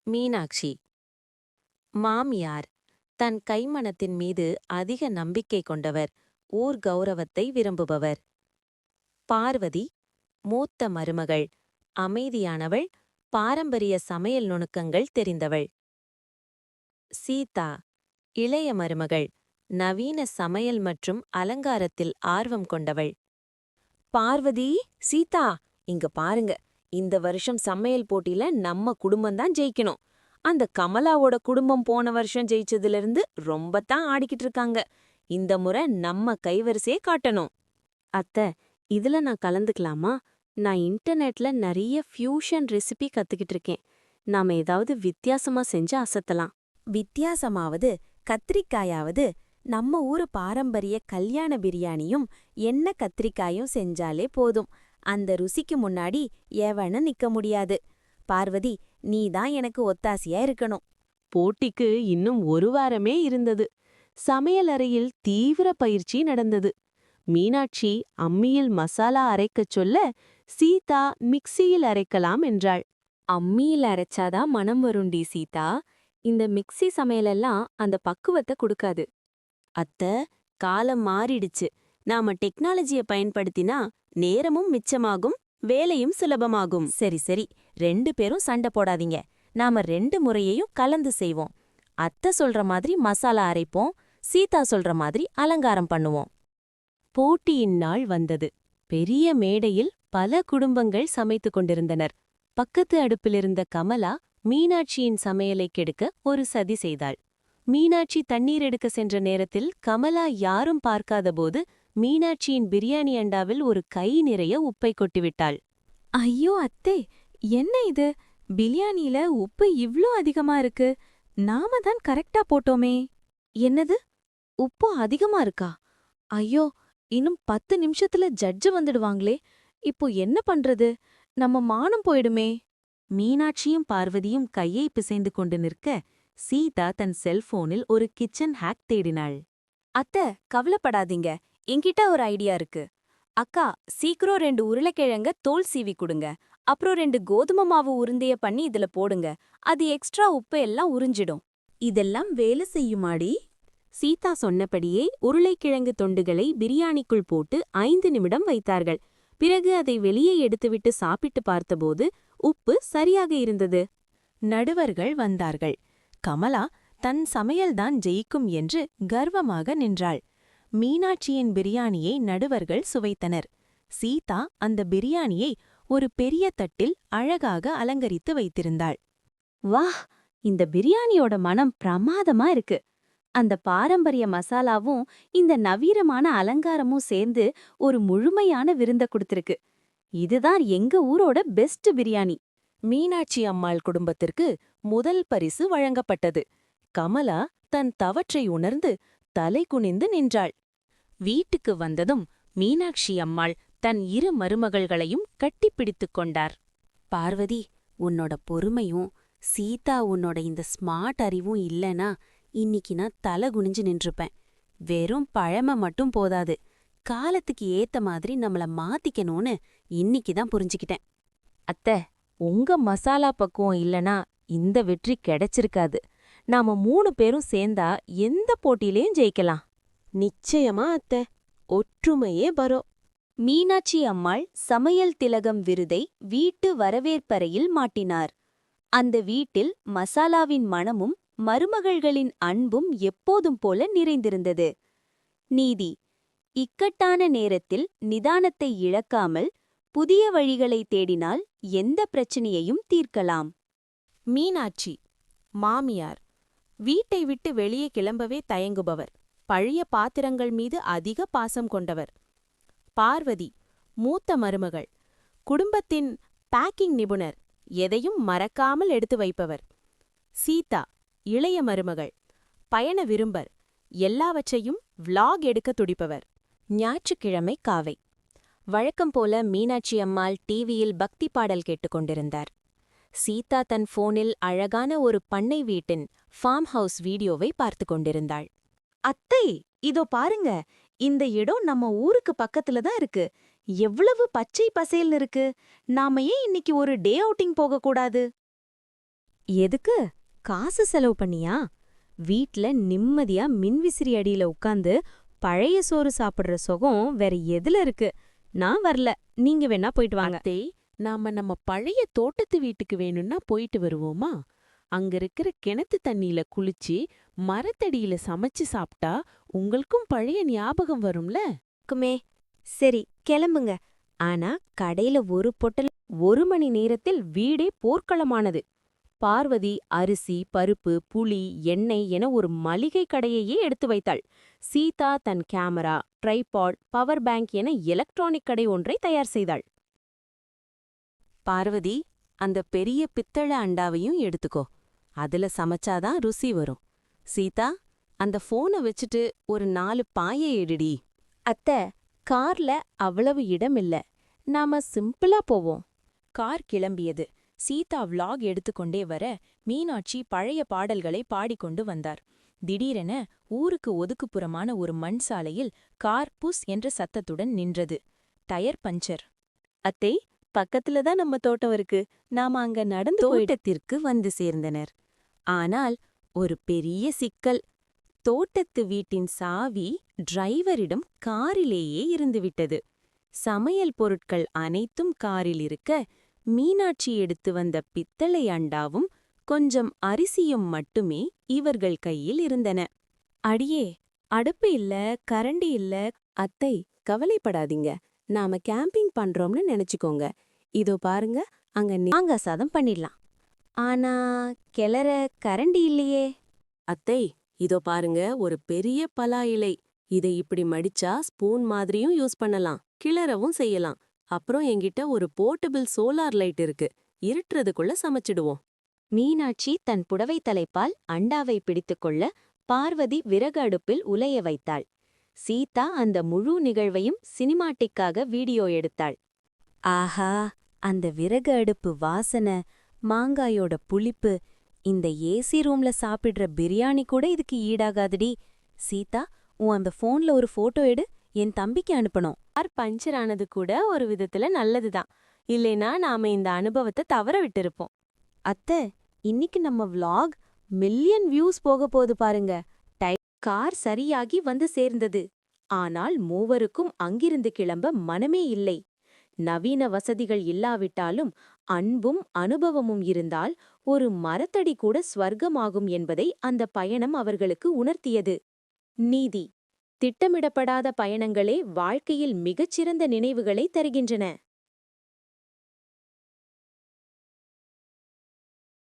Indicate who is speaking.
Speaker 1: மீனாட்சி மாமியார் தன் கைமணத்தின் மீது அதிக நம்பிக்கை கொண்டவர், ஊர் கௌரவத்தை விரும்புபவர். பார்வதி மூத்த மருமகள், அமைதியானவள், பாரம்பரிய சமையல் நுணுக்கங்கள் தெரிந்தவள். சீதா இளைய மருமகள், நவீன சமையல் மற்றும் அலங்காரத்தில் ஆர்வம் கொண்டவள்.
Speaker 2: பார்வதி, சீதா, இங்க பாருங்க. இந்த வருஷம் சமையல் போட்டியில நம்ம குடும்பம்தான் ஜெயிக்கணும். அந்த கமலாவோட குடும்பம் போன வருஷம் ஜெயிச்சதுல இருந்து ரொம்பத்தான் ஆடிக்கிட்டு இருக்காங்க. இந்த முறை நம்ம கைவரிசையே காட்டணும். அத்தை, இதுல நான் கலந்துக்கலாமா? நான் இன்டர்நெட்ல நிறைய ஃபியூஷன் ரெசிபி கத்துக்கிட்டு இருக்கேன். நாம ஏதாவது வித்தியாசமா செஞ்சு அசத்தலாம். வித்தியாசமாவது கத்திரிக்காயாவது நம்ம ஊரு பாரம்பரிய கல்யாண பிரியாணியும் எண்ணெய் கத்திரிக்காயும் செஞ்சாலே போதும். அந்த ருசிக்கு முன்னாடி எவனும் நிக்க முடியாது. பார்வதி, நீதான் எனக்கு ஒத்தாசியா இருக்கணும்.
Speaker 3: போட்டிக்கு இன்னும் ஒரு வாரமே இருந்தது. சமையலறையில் தீவிர பயிற்சி நடந்தது. மீனாட்சி அம்மியில் மசாலா அரைக்கச் சொல்ல, சீதா மிக்சியில் அரைக்கலாம் என்றாள்.
Speaker 2: அம்மியில் அரைச்சாதான் மனம் வருண்டி சீதா. இந்த மிக்ஸி சமையலெல்லாம் அந்த பக்குவத்தை கொடுக்காது.
Speaker 1: அத்த, காலம் மாறிடுச்சு. நாம டெக்னாலஜிய பயன்படுத்தினா நேரமும் மிச்சமாகும், வேலையும் சுலபமாகும். சரி சரி, 2 பேரும் சண்டை போடாதீங்க. நாம 2 முறையையும் கலந்து செய்வோம். அத்தை சொல்ற மாதிரி மசாலா அரைப்போம், சீதா சொல்ற மாதிரி அலங்காரம் பண்ணுவோம்.
Speaker 3: போட்டியின் நாள் வந்தது. பெரிய மேடையில் பல குடும்பங்கள் சமைத்துக் கொண்டிருந்தனர். பக்கத்து அடுப்பிலிருந்த கமலா மீனாட்சியின் சமையலை கெடுக்க ஒரு சதி செய்தாள். மீனாட்சி தண்ணீர் எடுக்க சென்ற நேரத்தில் கமலா யாரும் பார்க்காதபோது மீனாட்சியின் பிரியாணி அண்டாவில் ஒரு கை நிறைய உப்பை கொட்டிவிட்டாள்.
Speaker 2: ஐயோ அத்தே, என்ன இது? பிரியாணியில உப்பு இவ்ளோ அதிகமா இருக்கு. நாம தான் கரெக்டா போட்டோமே.
Speaker 1: என்னது, உப்பு அதிகமா இருக்கா? ஐயோ, இன்னும் 10 நிமிஷத்துல ஜட்ஜு வந்துடுவாங்களே. இப்போ என்ன பண்றது? நம்ம மானம் போயிடுமே. மீனாட்சியும் பார்வதியும் கையை பிசைந்து கொண்டு நிற்க, சீதா தன் செல்போனில் ஒரு கிச்சன் ஹேக் தேடினாள்.
Speaker 2: அத்தை, கவலைப்படாதீங்க. என்கிட்ட ஒரு ஐடியா இருக்கு. அக்கா, சீக்கிரம் 2 உருளைக்கிழங்க தோல் சீவி குடுங்க. அப்புறம் 2 கோதுமை மாவு உருண்டைய பண்ணி இதுல போடுங்க. அது எக்ஸ்ட்ரா உப்பு எல்லாம் உறிஞ்சிடும்.
Speaker 1: இதெல்லாம் வேலை செய்யுமாடி? சீதா சொன்னபடியே உருளைக்கிழங்கு தொண்டுகளை பிரியாணிக்குள் போட்டு 5 நிமிடம் வைத்தார்கள். பிறகு அதை வெளியே எடுத்துவிட்டு சாப்பிட்டு பார்த்தபோது உப்பு சரியாக இருந்தது. நடுவர்கள் வந்தார்கள். கமலா தன் சமையல்தான் ஜெயிக்கும் என்று கர்வமாக நின்றாள். மீனாட்சியின் பிரியாணியை நடுவர்கள் சுவைத்தனர். சீதா அந்த பிரியாணியை ஒரு பெரிய தட்டில் அழகாக அலங்கரித்து வைத்திருந்தாள்.
Speaker 2: வாஹ், இந்த பிரியாணியோட மனம் பிரமாதமா இருக்கு. அந்த பாரம்பரிய மசாலாவும் இந்த நவீனமான அலங்காரமும் சேர்ந்து ஒரு முழுமையான விருந்த கொடுத்திருக்கு. இதுதான் எங்க ஊரோட பெஸ்ட் பிரியாணி.
Speaker 1: மீனாட்சி அம்மாள் குடும்பத்திற்கு முதல் பரிசு வழங்கப்பட்டது. கமலா தன் தவற்றை உணர்ந்து தலை குனிந்து நின்றாள். வீட்டுக்கு வந்ததும் மீனாட்சி அம்மாள் தன் 2 மருமகள்களையும் கட்டிப்பிடித்துக் கொண்டார். பார்வதி, உன்னோட பொறுமையும் சீதா உன்னோட இந்த ஸ்மார்ட் அறிவும் இல்லனா இன்னிக்கு நான் தலை குனிஞ்சு நின்றுப்பேன். வெறும் பழமை மட்டும் போதாது, காலத்துக்கு ஏத்த மாதிரி நம்மள மாத்திக்கணும்னு இன்னிக்குதான் புரிஞ்சுக்கிட்டேன். அத்தை, உங்க மசாலா பக்குவம் இல்லனா இந்த வெற்றி கிடைச்சிருக்காது. நாம 3 பேரும் சேர்ந்தா எந்த போட்டியிலையும் ஜெயிக்கலாம். நிச்சயமா அத்தை, ஒற்றுமையே பரும்.
Speaker 2: மீனாட்சி அம்மாள் சமையல் திலகம் விருதை வீட்டு வரவேற்பறையில் மாட்டினார். அந்த வீட்டில் மசாலாவின் மணமும் மருமகள்களின் அன்பும் எப்போதும் போல நிறைந்திருந்தது. நீதி: இக்கட்டான நேரத்தில் நிதானத்தை இழக்காமல் புதிய வழிகளை தேடினால் எந்த பிரச்சனையையும் தீர்க்கலாம்.
Speaker 1: மீனாட்சி மாமியார், வீட்டை விட்டு வெளியே கிளம்பவே தயங்குபவர், பழைய பாத்திரங்கள் மீது அதிக பாசம் கொண்டவர். பார்வதி மூத்த மருமகள், குடும்பத்தின் பேக்கிங் நிபுணர், எதையும் மறக்காமல் எடுத்து வைப்பவர். சீதா இளைய மருமகள், பயண விரும்பர், எல்லாவற்றையும் விளாக் எடுக்க துடிப்பவர். ஞாயிற்றுக்கிழமை காவை. வழக்கம் போல மீனாட்சி அம்மாள் டிவியில் பக்தி பாடல் கேட்டுக்கொண்டிருந்தார். சீதா தன் போனில் அழகான ஒரு பண்ணை வீட்டின் ஃபார்ம் ஹவுஸ் வீடியோவை பார்த்து கொண்டிருந்தாள். அத்தை, இதோ பாருங்க, இந்த இடம் நம்ம ஊருக்கு பக்கத்துல தான் இருக்கு. எவ்வளவு பச்சை பசேல்னு இருக்கு. நாம ஏன் இன்னைக்கு ஒரு டே அவுட்டிங் போகக்கூடாது?
Speaker 4: எதுக்கு? காசு செலவு பண்ணியா? வீட்ல நிம்மதியா மின்விசிறி அடியில உட்காந்து பழைய சோறு சாப்பிடுற சுகம் வேற எதுல இருக்கு? நான் வரல. நீங்க வேணா போயிட்டு வாங்க.
Speaker 1: அத்தை, நாம நம்ம பழைய தோட்டத்து வீட்டுக்கு வேணும்னா போயிட்டு வருவோமா? அங்க இருக்கிற கிணத்து தண்ணியில குளிச்சு மரத்தடியில சமைச்சு சாப்பிட்டா உங்களுக்கும் பழைய ஞாபகம் வரும்ல?
Speaker 4: க்குமே. சரி, கிளம்புங்க. ஆனா கடையில ஒரு பொட்டல் 1 மணி நேரத்தில் வீடே போர்க்களமானது. பார்வதி அரிசி, பருப்பு, புளி, எண்ணெய் என ஒரு மளிகை கடையையே எடுத்து வைத்தாள். சீதா தன் கேமரா, ட்ரைபாட், பவர் பேங்க் என எலக்ட்ரானிக் கடை ஒன்றை தயார் செய்தாள்.
Speaker 2: பார்வதி, அந்த பெரிய பித்தள அண்டாவையும் எடுத்துக்கோ. அதுல சமைச்சாதான் ருசி வரும். சீதா, அந்த போனை வச்சுட்டு ஒரு 4 பாயை எடுடி.
Speaker 4: அத்தை, கார்ல அவ்வளவு இடம் இல்ல. நாம சிம்பிளா போவோம்.
Speaker 5: கார் கிளம்பியது. சீதா விளாக் எடுத்துக்கொண்டே வர மீனாட்சி பழைய பாடல்களை பாடிக்கொண்டு வந்தார். திடீரென ஊருக்கு ஒதுக்குப்புறமான ஒரு மண் சாலையில் கார் புஸ் என்ற சத்தத்துடன் நின்றது. Tyre puncture.
Speaker 3: அத்தை, பக்கத்துல தான் நம்ம தோட்டம் இருக்கு. நாம அங்க நடந்து
Speaker 2: தோட்டத்திற்கு வந்து சேர்ந்தனர். ஆனால் ஒரு பெரிய சிக்கல். தோட்டத்து வீட்டின் சாவி டிரைவரிடம் காரிலேயே இருந்துவிட்டது. சமையல் பொருட்கள் அனைத்தும் காரில் இருக்க, மீனாட்சி எடுத்து வந்த பித்தளை அண்டாவும் கொஞ்சம் அரிசியும் மட்டுமே இவர்கள் கையில் இருந்தன.
Speaker 4: அடியே, அடுப்பு இல்ல, கரண்டி இல்ல.
Speaker 2: அத்தை, கவலைப்படாதீங்க. நாம கேம்பிங் பண்றோம்னு நினைச்சுக்கோங்க. இதோ பாருங்க, அங்க
Speaker 4: மாங்காய் சாதம் பண்ணிடலாம். ஆனா கிளற கரண்டி இல்லையே.
Speaker 2: அத்தை, இதோ பாருங்க, ஒரு பெரிய பலா இலை. இதை இப்படி மடிச்சா ஸ்பூன் மாதிரியும் யூஸ் பண்ணலாம், கிளறவும் செய்யலாம். அப்புறம் என்கிட்ட ஒரு போர்ட்டபிள் சோலார் லைட் இருக்கு. இருட்டுறதுக்குள்ள சமைச்சிடுவோம்.
Speaker 4: மீனாட்சி தன் புடவை தலைப்பால் அண்டாவை பிடித்துக்கொள்ள பார்வதி விறகு அடுப்பில் உலைய வைத்தாள். சீதா அந்த முழு நிகழ்வையும் சினிமாட்டிக்காக வீடியோ எடுத்தாள். ஆஹா, அந்த விறகு அடுப்பு வாசனை, மாங்காயோட புளிப்பு, இந்த ஏசி ரூம்ல சாப்பிடுற பிரியாணி கூட இதுக்கு ஈடாகாதுடி. சீதா, உன் அந்த போன்ல ஒரு போட்டோ எடு, என் தம்பிக்கு அனுப்பணும்.
Speaker 3: கார் பஞ்சர் ஆனது கூட ஒரு விதத்துல நல்லதுதான். இல்லைனா நாம இந்த அனுபவத்தை தவற விட்டிருப்போம்.
Speaker 4: அத்தை, இன்னைக்கு நம்ம vlog மில்லியன் வியூஸ் போக போது பாருங்க. கார் சரியாகி வந்து சேர்ந்தது. ஆனால் மூவருக்கும் அங்கிருந்து கிளம்ப மனமே இல்லை. நவீன வசதிகள் இல்லாவிட்டாலும் அன்பும் அனுபவமும் இருந்தால் ஒரு மரத்தடி கூட ஸ்வர்க்கமாகும் என்பதை அந்த பயணம் அவர்களுக்கு உணர்த்தியது. நீதி: திட்டமிடப்படாத பயணங்களே வாழ்க்கையில் மிகச்சிறந்த நினைவுகளை தருகின்றன.